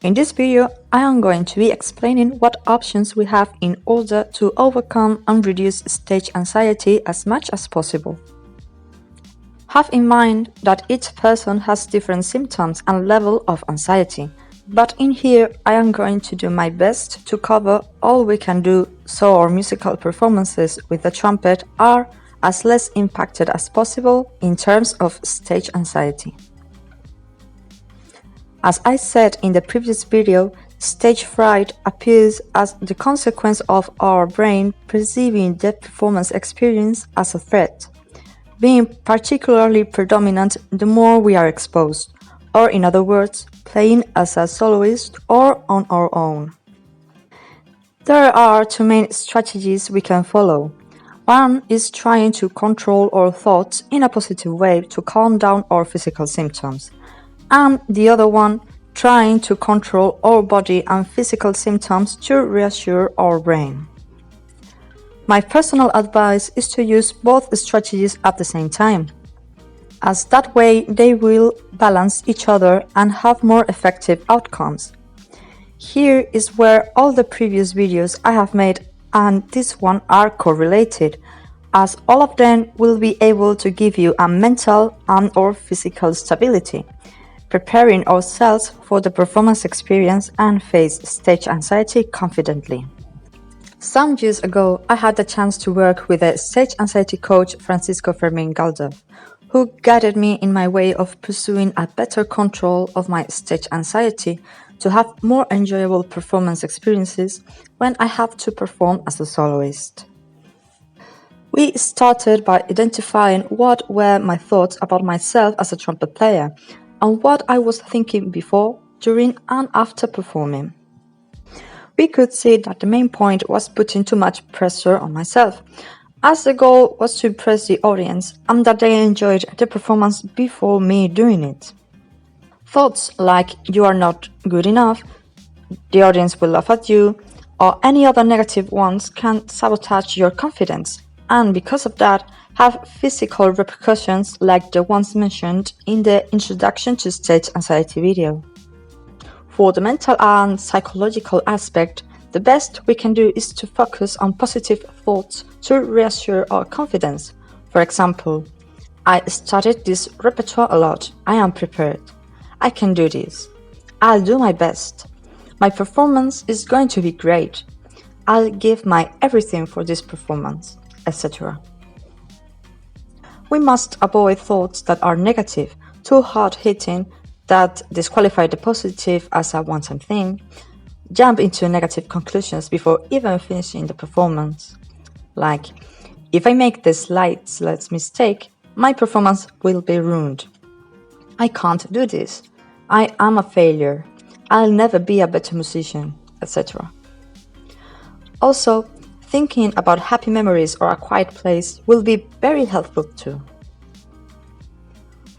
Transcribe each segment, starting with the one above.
In this video, I am going to be explaining what options we have in order to overcome and reduce stage anxiety as much as possible. Have in mind that each person has different symptoms and level of anxiety, but in here I am going to do my best to cover all we can do so our musical performances with the trumpet are as less impacted as possible in terms of stage anxiety. As I said in the previous video, stage fright appears as the consequence of our brain perceiving the performance experience as a threat, being particularly predominant the more we are exposed, or in other words, playing as a soloist or on our own. There are two main strategies we can follow. One is trying to control our thoughts in a positive way to calm down our physical symptoms, and the other one, trying to control our body and physical symptoms to reassure our brain. My personal advice is to use both strategies at the same time, as that way they will balance each other and have more effective outcomes. Here is where all the previous videos I have made and this one are correlated, as all of them will be able to give you a mental and/or physical stability, preparing ourselves for the performance experience and face stage anxiety confidently. Some years ago, I had the chance to work with a stage anxiety coach, Francisco Fermin Galdo, who guided me in my way of pursuing a better control of my stage anxiety to have more enjoyable performance experiences when I have to perform as a soloist. We started by identifying what were my thoughts about myself as a trumpet player and what I was thinking before, during and after performing. We could see that the main point was putting too much pressure on myself, as the goal was to impress the audience and that they enjoyed the performance before me doing it. Thoughts like "you are not good enough," "the audience will laugh at you," or any other negative ones can sabotage your confidence, and because of that, have physical repercussions like the ones mentioned in the Introduction to Stage Anxiety video. For the mental and psychological aspect, the best we can do is to focus on positive thoughts to reassure our confidence. For example, "I studied this repertoire a lot, I am prepared. I can do this. I'll do my best. My performance is going to be great. I'll give my everything for this performance," etc. We must avoid thoughts that are negative, too hard-hitting, that disqualify the positive as a one-time thing, jump into negative conclusions before even finishing the performance. Like, "if I make this slight mistake, my performance will be ruined. I can't do this. I am a failure. I'll never be a better musician," etc. Also, thinking about happy memories or a quiet place will be very helpful too.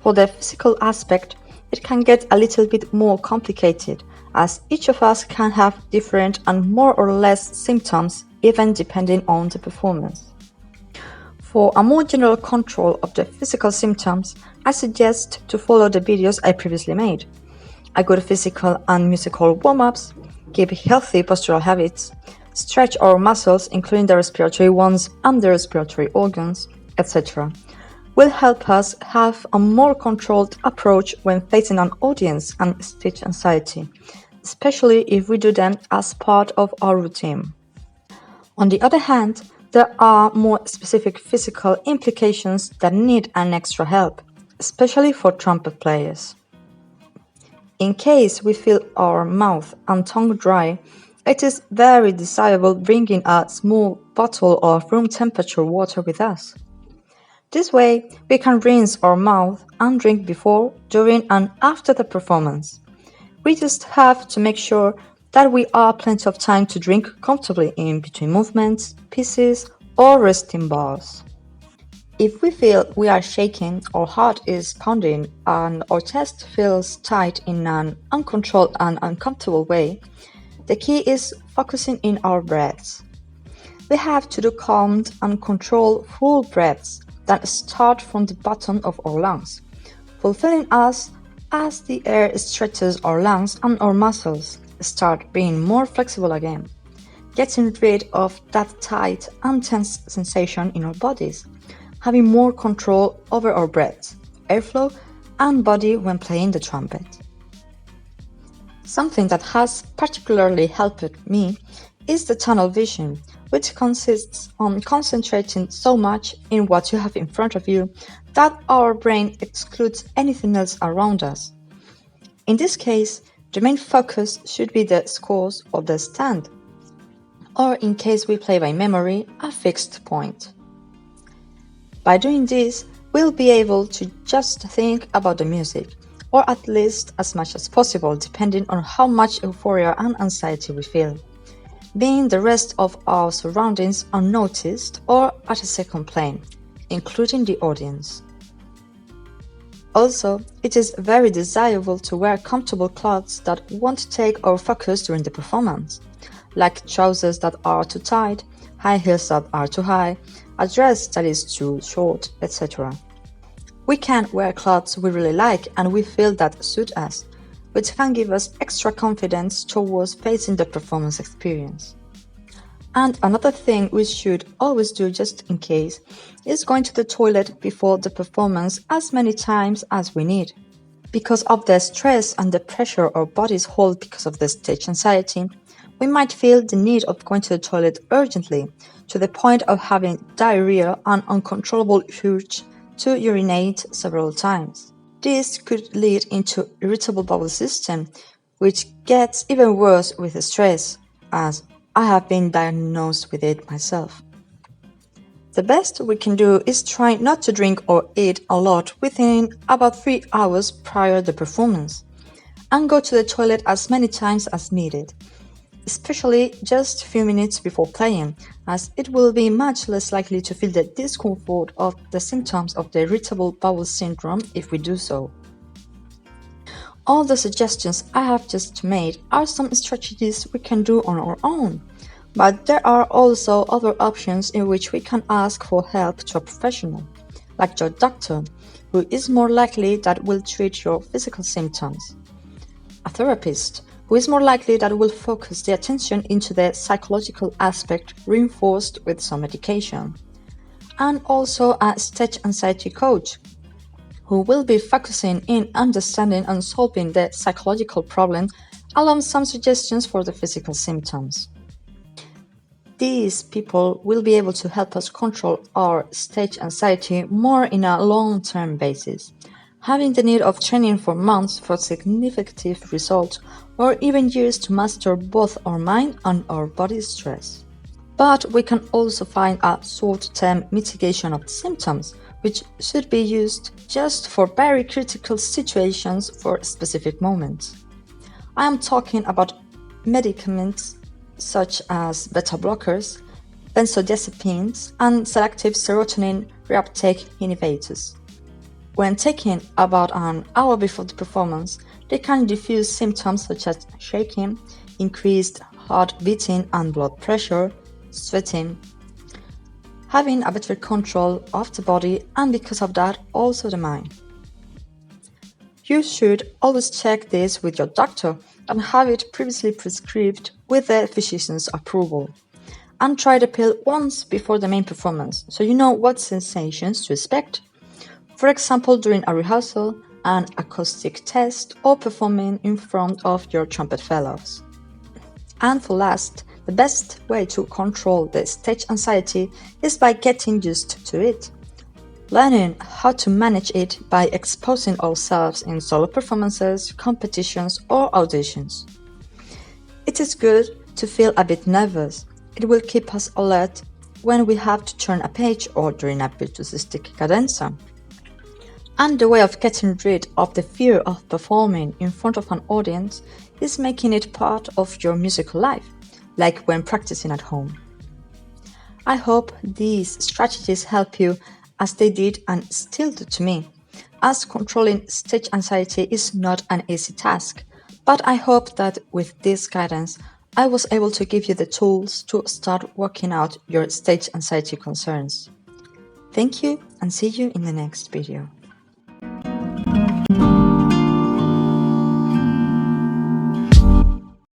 For the physical aspect, it can get a little bit more complicated, as each of us can have different and more or less symptoms, even depending on the performance. For a more general control of the physical symptoms, I suggest to follow the videos I previously made. A good physical and musical warm-ups, keep healthy postural habits, stretch our muscles, including the respiratory ones and the respiratory organs, etc., will help us have a more controlled approach when facing an audience and stage anxiety, especially if we do them as part of our routine. On the other hand, there are more specific physical implications that need an extra help, especially for trumpet players. In case we feel our mouth and tongue dry, it is very desirable bringing a small bottle of room temperature water with us. This way, we can rinse our mouth and drink before, during and after the performance. We just have to make sure that we are plenty of time to drink comfortably in between movements, pieces, or resting bars. If we feel we are shaking, our heart is pounding, and our chest feels tight in an uncontrolled and uncomfortable way, the key is focusing in our breaths. We have to do calmed and controlled full breaths that start from the bottom of our lungs, fulfilling us as the air stretches our lungs and our muscles start being more flexible again, getting rid of that tight and tense sensation in our bodies, having more control over our breath, airflow, and body when playing the trumpet. Something that has particularly helped me is the tunnel vision, which consists on concentrating so much in what you have in front of you that our brain excludes anything else around us. In this case, the main focus should be the scores of the stand, or in case we play by memory, a fixed point. By doing this, we'll be able to just think about the music, or at least as much as possible depending on how much euphoria and anxiety we feel, being the rest of our surroundings unnoticed or at a second plane, including the audience. Also, it is very desirable to wear comfortable clothes that won't take our focus during the performance, like trousers that are too tight, high heels that are too high, a dress that is too short, etc. We can wear clothes we really like and we feel that suit us, which can give us extra confidence towards facing the performance experience. And another thing we should always do just in case is going to the toilet before the performance as many times as we need. Because of the stress and the pressure our bodies hold because of the stage anxiety, we might feel the need of going to the toilet urgently, to the point of having diarrhea and uncontrollable urge to urinate several times. This could lead into irritable bowel system, which gets even worse with the stress, as I have been diagnosed with it myself. The best we can do is try not to drink or eat a lot within about 3 hours prior to the performance, and go to the toilet as many times as needed, especially just a few minutes before playing, as it will be much less likely to feel the discomfort of the symptoms of the irritable bowel syndrome if we do so. All the suggestions I have just made are some strategies we can do on our own, but there are also other options in which we can ask for help to a professional, like your doctor, who is more likely that will treat your physical symptoms, a therapist, who is more likely that will focus the attention into the psychological aspect reinforced with some medication, and also a stage anxiety coach, who will be focusing in understanding and solving the psychological problem along some suggestions for the physical symptoms. These people will be able to help us control our stage anxiety more in a long-term basis, having the need of training for months for significant results or even years to master both our mind and our body stress. But we can also find a short-term mitigation of the symptoms, which should be used just for very critical situations for specific moments. I am talking about medicaments such as beta blockers, benzodiazepines, and selective serotonin reuptake inhibitors. When taken about an hour before the performance, they can diffuse symptoms such as shaking, increased heart beating and blood pressure, sweating, having a better control of the body, and because of that, also the mind. You should always check this with your doctor and have it previously prescribed with the physician's approval. And try the pill once before the main performance, so you know what sensations to expect. For example, during a rehearsal, an acoustic test, or performing in front of your trumpet fellows. And for last, the best way to control the stage anxiety is by getting used to it. Learning how to manage it by exposing ourselves in solo performances, competitions, or auditions. It is good to feel a bit nervous. It will keep us alert when we have to turn a page or during a virtuosistic cadenza. And the way of getting rid of the fear of performing in front of an audience is making it part of your musical life, like when practicing at home. I hope these strategies help you as they did and still do to me, as controlling stage anxiety is not an easy task, but I hope that with this guidance, I was able to give you the tools to start working out your stage anxiety concerns. Thank you and see you in the next video.